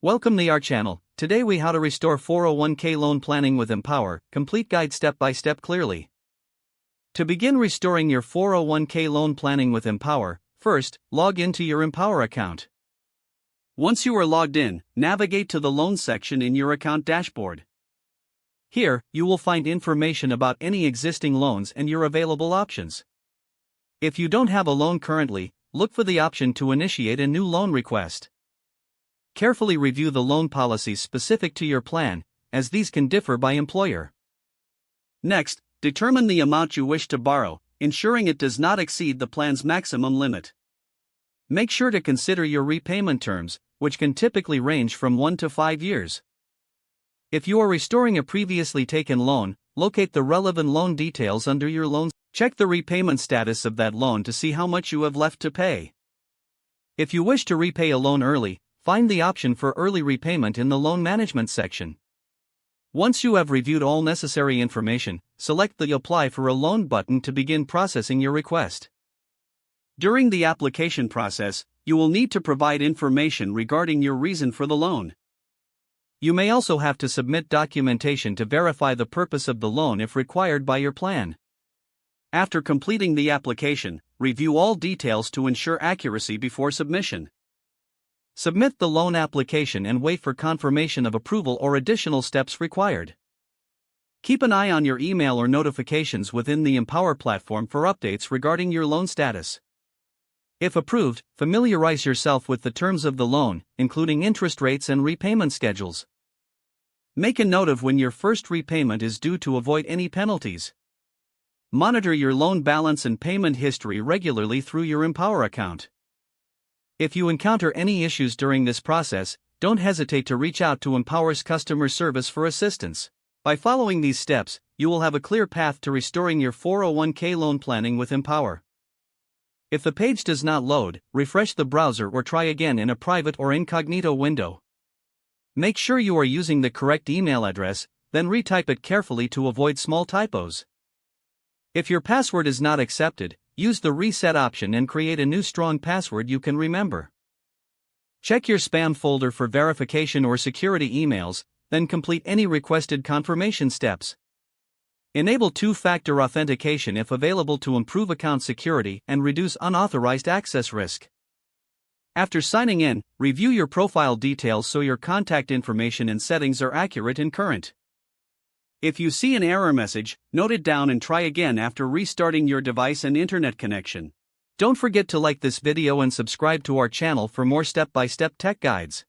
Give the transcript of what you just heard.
Welcome to our channel. Today we how to restore 401k loan planning with Empower, complete guide step by step clearly. To begin restoring your 401k loan planning with Empower, first, log into your Empower account. Once you are logged in, navigate to the loan section in your account dashboard. Here, you will find information about any existing loans and your available options. If you don't have a loan currently, look for the option to initiate a new loan request. Carefully review the loan policies specific to your plan, as these can differ by employer. Next, determine the amount you wish to borrow, ensuring it does not exceed the plan's maximum limit. Make sure to consider your repayment terms, which can typically range from 1 to 5 years. If you are restoring a previously taken loan, locate the relevant loan details under your loan. Check the repayment status of that loan to see how much you have left to pay. If you wish to repay a loan early, find the option for early repayment in the loan management section. Once you have reviewed all necessary information, select the Apply for a Loan button to begin processing your request. During the application process, you will need to provide information regarding your reason for the loan. You may also have to submit documentation to verify the purpose of the loan if required by your plan. After completing the application, review all details to ensure accuracy before submission. Submit the loan application and wait for confirmation of approval or additional steps required. Keep an eye on your email or notifications within the Empower platform for updates regarding your loan status. If approved, familiarize yourself with the terms of the loan, including interest rates and repayment schedules. Make a note of when your first repayment is due to avoid any penalties. Monitor your loan balance and payment history regularly through your Empower account. If you encounter any issues during this process, don't hesitate to reach out to Empower's customer service for assistance. By following these steps, you will have a clear path to restoring your 401k loan planning with Empower. If the page does not load, refresh the browser or try again in a private or incognito window. Make sure you are using the correct email address, then retype it carefully to avoid small typos. If your password is not accepted, use the reset option and create a new strong password you can remember. Check your spam folder for verification or security emails, then complete any requested confirmation steps. Enable two-factor authentication if available to improve account security and reduce unauthorized access risk. After signing in, review your profile details so your contact information and settings are accurate and current. If you see an error message, note it down and try again after restarting your device and internet connection. Don't forget to like this video and subscribe to our channel for more step-by-step tech guides.